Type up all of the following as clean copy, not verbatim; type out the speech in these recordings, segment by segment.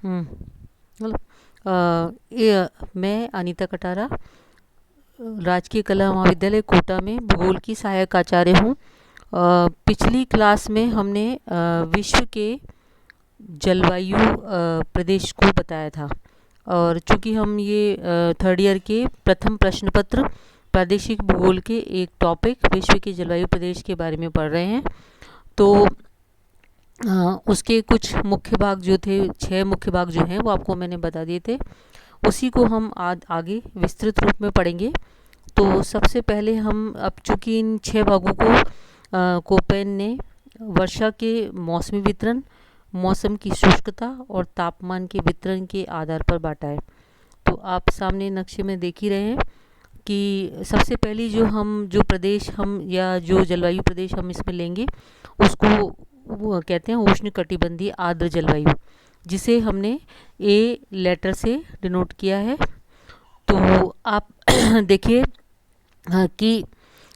हम्म, मतलब ये मैं अनीता कटारा राजकीय कला महाविद्यालय कोटा में भूगोल की सहायक आचार्य हूँ। पिछली क्लास में हमने विश्व के जलवायु प्रदेश को बताया था। और चूंकि हम ये थर्ड ईयर के प्रथम प्रश्न पत्र प्रादेशिक भूगोल के एक टॉपिक विश्व के जलवायु प्रदेश के बारे में पढ़ रहे हैं, तो उसके कुछ मुख्य भाग जो थे, 6 मुख्य भाग जो हैं वो आपको मैंने बता दिए थे। उसी को हम आज आगे विस्तृत रूप में पढ़ेंगे। तो सबसे पहले हम, अब चूंकि इन 6 भागों को कोपेन ने वर्षा के मौसमी वितरण, मौसम की शुष्कता और तापमान के वितरण के आधार पर बांटा है। तो आप सामने नक्शे में देख ही रहे हैं कि सबसे पहली जो प्रदेश हम या जो जलवायु प्रदेश हम इसमें लेंगे उसको वो कहते हैं उष्ण कटिबंधीय आर्द्र जलवायु, जिसे हमने ए लेटर से डिनोट किया है। तो आप देखिए कि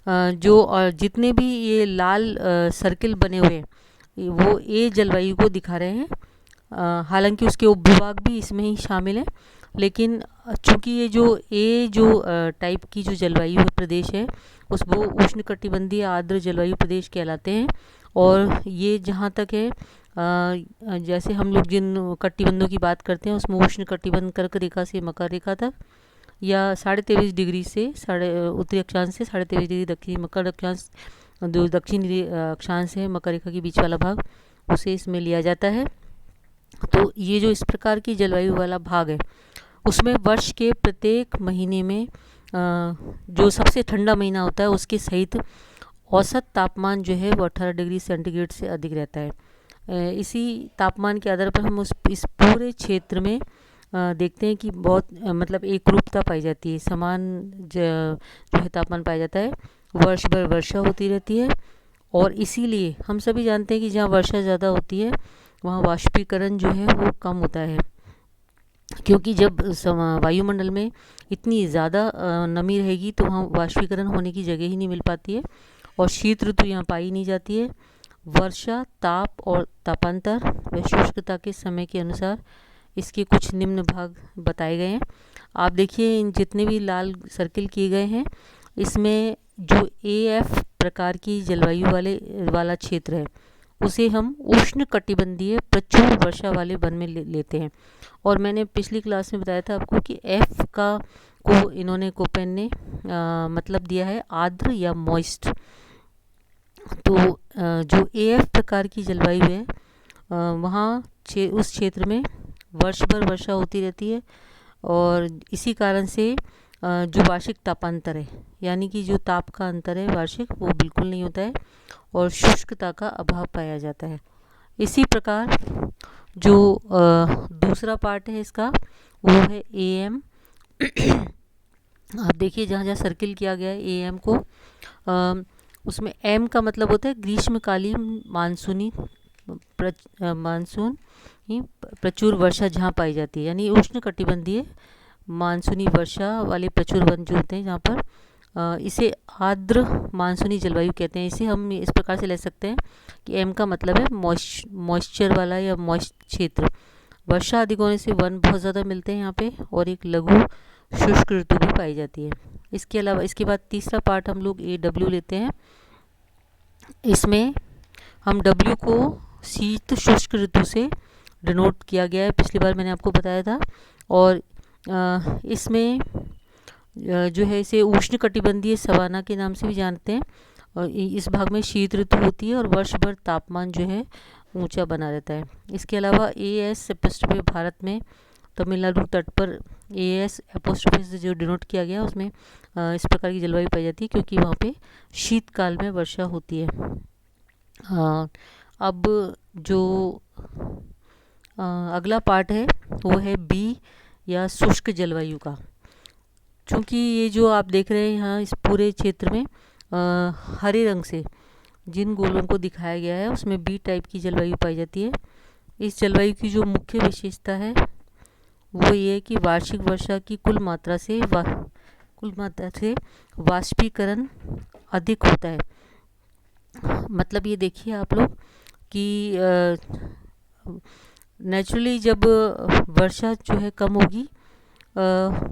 जितने भी ये लाल सर्किल बने हुए हैं वो ए जलवायु को दिखा रहे हैं। हालांकि उसके उपविभाग भी इसमें ही शामिल हैं, लेकिन चूंकि ये जो टाइप की जो जलवायु है प्रदेश है उस वो उष्ण कटिबंधीय आर्द्र जलवायु प्रदेश कहलाते हैं। और ये जहाँ तक है, जैसे हम लोग जिन कटिबंधों की बात करते हैं उसमें उष्ण कटिबंध कर्क रेखा से मकर रेखा तक, या 23.5 डिग्री से उत्तरी अक्षांश से 23.5 डिग्री दक्षिणी मकर अक्षांश, जो दक्षिणी अक्षांश है मकर रेखा के बीच वाला भाग, उसे इसमें लिया जाता है। तो ये जो इस प्रकार की जलवायु वाला भाग है उसमें वर्ष के प्रत्येक महीने में जो सबसे ठंडा महीना होता है उसके सहित औसत तापमान जो है वो 18 डिग्री सेंटीग्रेड से अधिक रहता है। इसी तापमान के आधार पर हम इस पूरे क्षेत्र में देखते हैं कि बहुत मतलब एक रूपता पाई जाती है, समान जो है तापमान पाया जाता है, वर्ष भर वर्षा होती रहती है। और इसीलिए हम सभी जानते हैं कि जहाँ वर्षा ज़्यादा होती है वहाँ वाष्पीकरण जो है वो कम होता है, क्योंकि जब वायुमंडल में इतनी ज़्यादा नमी रहेगी तो वहाँ वाष्पीकरण होने की जगह ही नहीं मिल पाती है और शीत ऋतु यहाँ पाई नहीं जाती है। वर्षा, ताप और तापांतर व शुष्कता के समय के अनुसार इसके कुछ निम्न भाग बताए गए हैं। आप देखिए इन जितने भी लाल सर्किल किए गए हैं इसमें जो एएफ प्रकार की जलवायु वाला क्षेत्र है उसे हम उष्ण कटिबंधीय प्रचुर वर्षा वाले वन में लेते हैं। और मैंने पिछली क्लास में बताया था आपको कि एफ को इन्होंने कोपेन ने मतलब दिया है आर्द्र या मॉइस्ट। तो जो एएफ प्रकार की जलवायु है वहाँ उस क्षेत्र में वर्ष भर वर्षा होती रहती है और इसी कारण से जो वार्षिक तापांतर है यानी कि जो ताप का अंतर है वार्षिक, वो बिल्कुल नहीं होता है और शुष्कता का अभाव पाया जाता है। इसी प्रकार जो दूसरा पार्ट है इसका वो है एएम। आप देखिए जहाँ जहाँ सर्किल किया गया है एएम को, उसमें एम का मतलब होता है ग्रीष्मकालीन मानसूनी मानसून ही प्रचुर वर्षा जहाँ पाई जाती है, यानी उष्ण कटिबंधीय मानसूनी वर्षा वाले प्रचुर वन जो होते हैं जहाँ पर इसे आर्द्र मानसूनी जलवायु कहते हैं। इसे हम इस प्रकार से ले सकते हैं कि एम का मतलब है मॉइस्चर वाला या मॉइस्ट क्षेत्र। वर्षा अधिक होने से वन बहुत ज़्यादा मिलते हैं यहाँ पे और एक लघु शुष्क ऋतु भी पाई जाती है। इसके अलावा इसके बाद तीसरा पार्ट हम लोग AW लेते हैं। इसमें हम W को शीत शुष्क ऋतु से डिनोट किया गया है, पिछली बार मैंने आपको बताया था। और इसमें जो है इसे उष्ण कटिबंधीय सवाना के नाम से भी जानते हैं। और इस भाग में शीत ऋतु होती है और वर्ष भर तापमान जो है ऊंचा बना रहता है। इसके अलावा AS एपोस्ट्रोफी भारत में तमिलनाडु तट पर AS एपोस्ट्रोफी से जो डिनोट किया गया उसमें इस प्रकार की जलवायु पाई जाती है क्योंकि वहाँ पे शीतकाल में वर्षा होती है। अब जो अगला पार्ट है वो है B या शुष्क जलवायु का। चूँकि ये जो आप देख रहे हैं यहाँ इस पूरे क्षेत्र में हरे रंग से जिन गोलों को दिखाया गया है उसमें बी टाइप की जलवायु पाई जाती है। इस जलवायु की जो मुख्य विशेषता है वो ये है कि वार्षिक वर्षा की कुल मात्रा से वाष्पीकरण अधिक होता है। मतलब ये देखिए आप लोग कि नेचुरली जब वर्षा जो है कम होगी,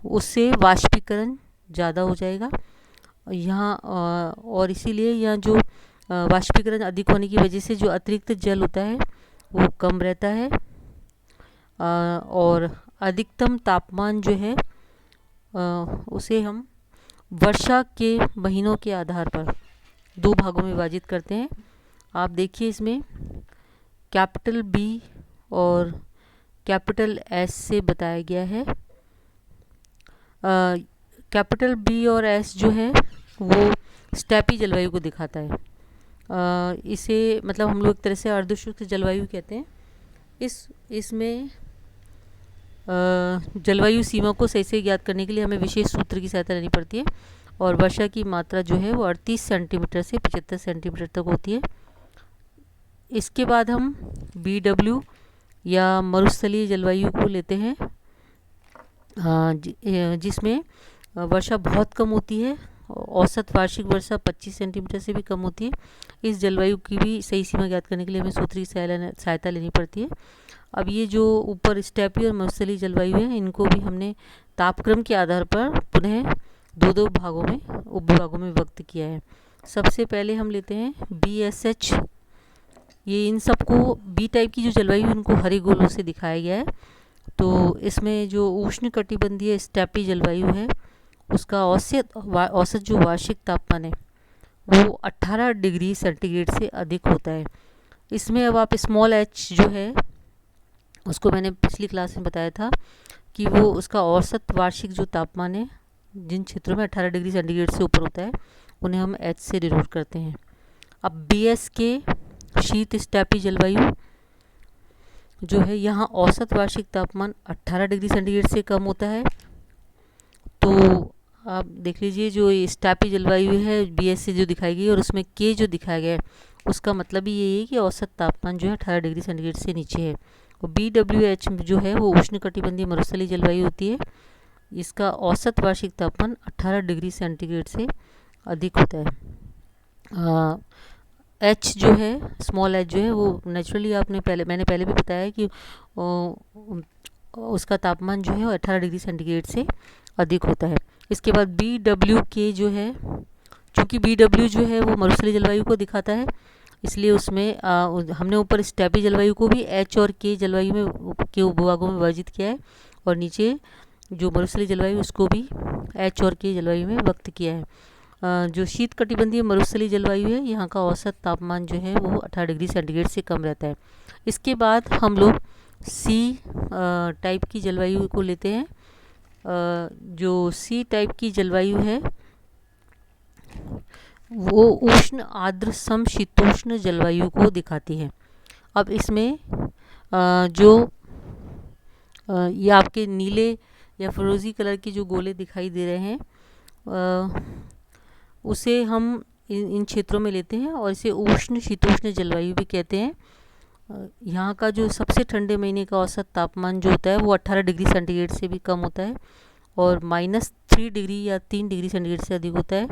उससे वाष्पीकरण ज़्यादा हो जाएगा यहाँ, और इसीलिए यहाँ जो वाष्पीकरण अधिक होने की वजह से जो अतिरिक्त जल होता है वो कम रहता है, और अधिकतम तापमान जो है उसे हम वर्षा के महीनों के आधार पर दो भागों में विभाजित करते हैं। आप देखिए इसमें कैपिटल बी और कैपिटल एस से बताया गया है। कैपिटल बी और एस जो है वो स्टेपी जलवायु को दिखाता है। इसे मतलब हम लोग एक तरह से अर्धशुष्क जलवायु कहते हैं। इसमें जलवायु सीमा को सही से ज्ञात करने के लिए हमें विशेष सूत्र की सहायता लेनी पड़ती है, और वर्षा की मात्रा जो है वो 38 सेंटीमीटर से 75 सेंटीमीटर तक होती है। इसके बाद हम BW या मरुस्थलीय जलवायु को लेते हैं, जिसमें वर्षा बहुत कम होती है, औसत वार्षिक वर्षा 25 सेंटीमीटर से भी कम होती है। इस जलवायु की भी सही सीमा ज्ञात करने के लिए हमें सूत्र की सहायता लेनी पड़ती है। अब ये जो ऊपर स्टेपी और मरुस्थलीय जलवायु है, इनको भी हमने तापक्रम के आधार पर पुनः दो भागों में उपविभागों में व्यक्त किया है। सबसे पहले हम लेते हैं BSH। ये इन सबको बी टाइप की जो जलवायु है उनको हरे गोलों से दिखाया गया है। तो इसमें जो उष्ण कटिबंधीय स्टेपी जलवायु है उसका औसत जो वार्षिक तापमान है वो 18 डिग्री सेंटीग्रेड से अधिक होता है। इसमें अब आप स्मॉल h जो है उसको मैंने पिछली क्लास में बताया था कि वो उसका औसत वार्षिक जो तापमान है जिन क्षेत्रों में 18 डिग्री सेंटीग्रेड से ऊपर होता है उन्हें हम h से डिनोट करते हैं। अब BS के शीत स्टेपी जलवायु जो है, यहाँ औसत वार्षिक तापमान 18 डिग्री सेंटीग्रेड से कम होता है। तो आप देख लीजिए जो स्टेपी जलवायु है BS से जो दिखाई गई और उसमें K जो दिखाया गया है उसका मतलब ही यही है कि औसत तापमान जो है 18 डिग्री सेंटीग्रेड से नीचे है। और BWH जो है वो उष्णकटिबंधीय मरुस्थलीय जलवायु होती है। इसका औसत वार्षिक तापमान 18 डिग्री सेंटीग्रेड से अधिक होता है। H जो है स्मॉल h जो है वो नेचुरली मैंने पहले भी बताया कि उसका तापमान जो है वो 18 डिग्री सेंटीग्रेड से अधिक होता है। इसके बाद BWK जो है, चूँकि BW जो है वो मरुस्थलीय जलवायु को दिखाता है इसलिए उसमें हमने ऊपर स्टेपी जलवायु को भी H और K जलवायु में के उपभागों में विभाजित किया है, और नीचे जो मरुस्थलीय जलवायु उसको भी H और K जलवायु में व्यक्त किया है। जो शीत कटिबंधीय मरुस्थलीय जलवायु है यहाँ का औसत तापमान जो है वो 18 डिग्री सेंटीग्रेड से कम रहता है। इसके बाद हम लोग C टाइप की जलवायु को लेते हैं। जो C टाइप की जलवायु है वो उष्ण आर्द्र समशीतोष्ण जलवायु को दिखाती है। अब इसमें ये आपके नीले या फिरोजी कलर के जो गोले दिखाई दे रहे हैं उसे हम इन क्षेत्रों में लेते हैं और इसे उष्ण शीतोष्ण जलवायु भी कहते हैं। यहाँ का जो सबसे ठंडे महीने का औसत तापमान जो होता है वो 18 डिग्री सेंटीग्रेड से भी कम होता है और -3 डिग्री या 3 डिग्री सेंटीग्रेड से अधिक होता है।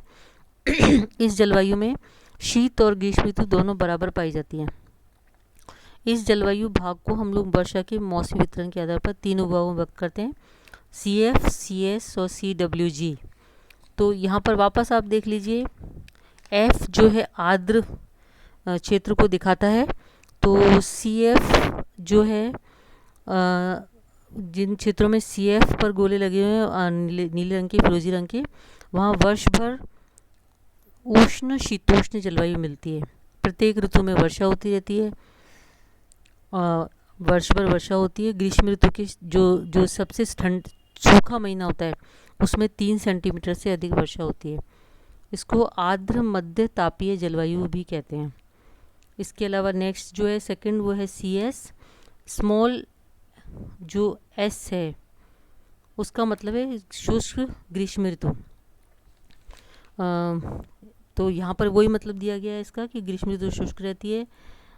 इस जलवायु में शीत और ग्रीष्म ऋतु दोनों बराबर पाई जाती हैं। इस जलवायु भाग को हम लोग वर्षा के मौसमी वितरण के आधार पर तीन उपभागों में व्यक्त करते हैं, CF, CS और CWG। तो यहाँ पर वापस आप देख लीजिए, F जो है आर्द्र क्षेत्र को दिखाता है, तो CF जो है जिन क्षेत्रों में CF पर गोले लगे हुए हैं नीले रंग के, फिरोजी रंग के, वहाँ वर्ष भर उष्ण शीतोष्ण जलवायु मिलती है। प्रत्येक ऋतु में वर्षा होती रहती है, वर्ष भर वर्षा होती है। ग्रीष्म ऋतु के जो सबसे सूखा महीना होता है उसमें 3 सेंटीमीटर से अधिक वर्षा होती है। इसको आर्द्र मध्य तापीय जलवायु भी कहते हैं। इसके अलावा नेक्स्ट जो है सेकंड वो है CS। स्मॉल जो S है उसका मतलब है शुष्क ग्रीष्म ऋतु। तो यहाँ पर वही मतलब दिया गया है इसका कि ग्रीष्म ऋतु शुष्क रहती है।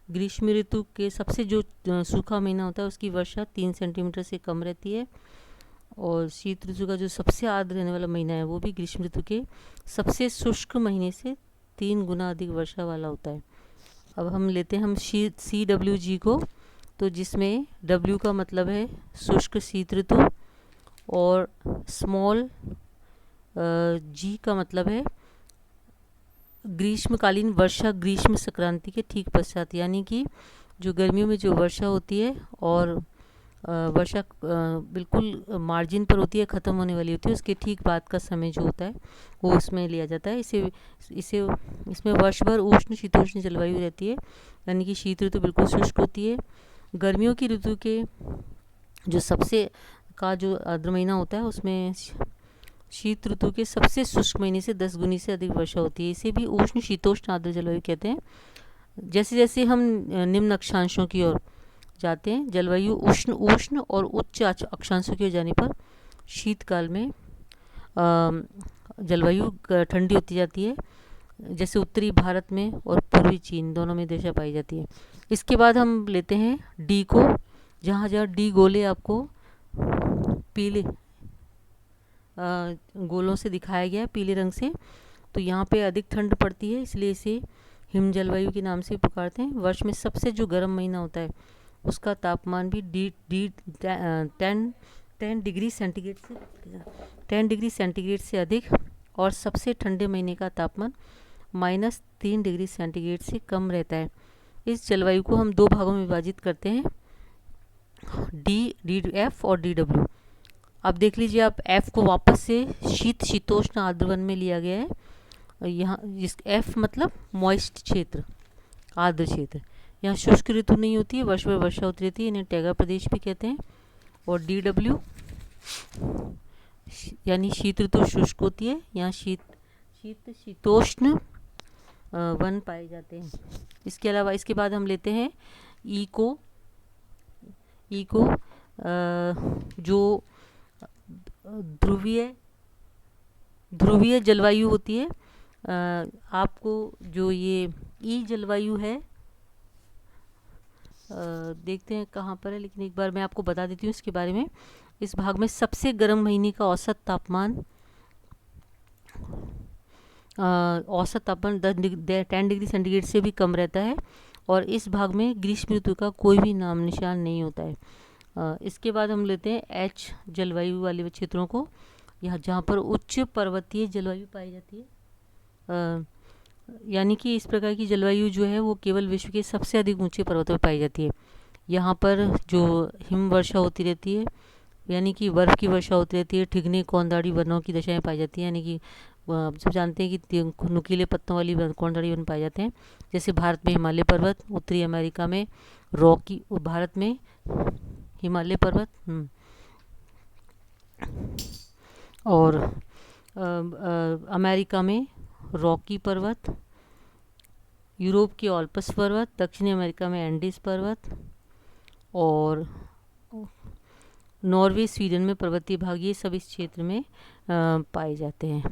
ग्रीष्म ऋतु के सबसे जो सूखा महीना होता है उसकी वर्षा 3 सेंटीमीटर से कम रहती है, और शीत ऋतु का जो सबसे आर्द्र रहने वाला महीना है वो भी ग्रीष्म ऋतु के सबसे शुष्क महीने से 3 गुना अधिक वर्षा वाला होता है। अब हम लेते हैं CWG को। तो जिसमें W का मतलब है शुष्क शीत ऋतु और स्मॉल G का मतलब है ग्रीष्मकालीन वर्षा ग्रीष्म संक्रांति के ठीक पश्चात, यानी कि जो गर्मियों में जो वर्षा होती है और वर्षा बिल्कुल मार्जिन पर होती है, ख़त्म होने वाली होती है, उसके ठीक बाद का समय जो होता है वो उसमें लिया जाता है। इसे इसे इसमें वर्ष भर उष्ण शीतोष्ण जलवायु रहती है, यानी कि शीत ऋतु बिल्कुल शुष्क होती है। गर्मियों की ऋतु के जो सबसे का जो आर्द्र महीना होता है उसमें शीत ऋतु के सबसे शुष्क महीने से 10 गुनी से अधिक वर्षा होती है। इसे भी उष्ण शीतोष्ण आर्द्र जलवायु कहते हैं। जैसे जैसे हम निम्न अक्षांशों की ओर जाते हैं, जलवायु उष्ण उष्ण और उच्च अक्षांशों की ओर जाने पर शीतकाल में जलवायु ठंडी होती जाती है, जैसे उत्तरी भारत में और पूर्वी चीन दोनों में दशा पाई जाती है। इसके बाद हम लेते हैं डी को, जहाँ जहाँ डी गोले आपको पीले गोलों से दिखाया गया है पीले रंग से, तो यहाँ पे अधिक ठंड पड़ती है, इसलिए इसे हिम जलवायु के नाम से पुकारते हैं। वर्ष में सबसे जो गर्म महीना होता है उसका तापमान भी 10 डिग्री सेंटीग्रेड से अधिक और सबसे ठंडे महीने का तापमान -3 डिग्री सेंटीग्रेड से कम रहता है। इस जलवायु को हम दो भागों में विभाजित करते हैं, डी एफ और डी डब्ल्यू। अब देख लीजिए आप, एफ को वापस से शीत शीतोष्ण आर्द्र वन में लिया गया है। यहाँ जिस एफ मतलब मॉइस्ट क्षेत्र, आर्द्र क्षेत्र। यहाँ शुष्क ऋतु नहीं होती है, वर्ष भर वर्षा होती रहती है, इन्हें टैगा प्रदेश भी कहते हैं। और डी डब्ल्यू यानी शीत ऋतु शुष्क होती है, यहाँ शीत शीतोष्ण वन पाए जाते हैं। इसके अलावा इसके बाद हम लेते हैं ई को जो ध्रुवीय जलवायु होती है। आपको जो ये ई जलवायु है, देखते हैं कहाँ पर है, लेकिन एक बार मैं आपको बता देती हूँ इसके बारे में। इस भाग में सबसे गर्म महीने का औसत तापमान 10 डिग्री सेंटीग्रेड से भी कम रहता है, और इस भाग में ग्रीष्म ऋतु का कोई भी नाम निशान नहीं होता है। इसके बाद हम लेते हैं एच जलवायु वाले क्षेत्रों को, यहाँ जहाँ पर उच्च पर्वतीय जलवायु पाई जाती है। यानी कि इस प्रकार की जलवायु जो है वो केवल विश्व के सबसे अधिक ऊंचे पर्वतों पर पाई जाती है। यहाँ पर जो हिम वर्षा होती रहती है, यानी कि बर्फ़ की वर्षा होती रहती है, ठिगने कौंदाड़ी वनों की दशाएं पाई जाती हैं, यानी कि सब जानते हैं कि नुकीले पत्तों वाली कौंदाड़ी वन पाए जाते हैं। जैसे भारत में हिमालय पर्वत, उत्तरी अमेरिका में रॉकी, भारत में हिमालय पर्वत और अमेरिका में रॉकी पर्वत, यूरोप के ऑल्पस पर्वत, दक्षिणी अमेरिका में एंडीज पर्वत और नॉर्वे स्वीडन में पर्वतीय भाग, ये सब इस क्षेत्र में पाए जाते हैं।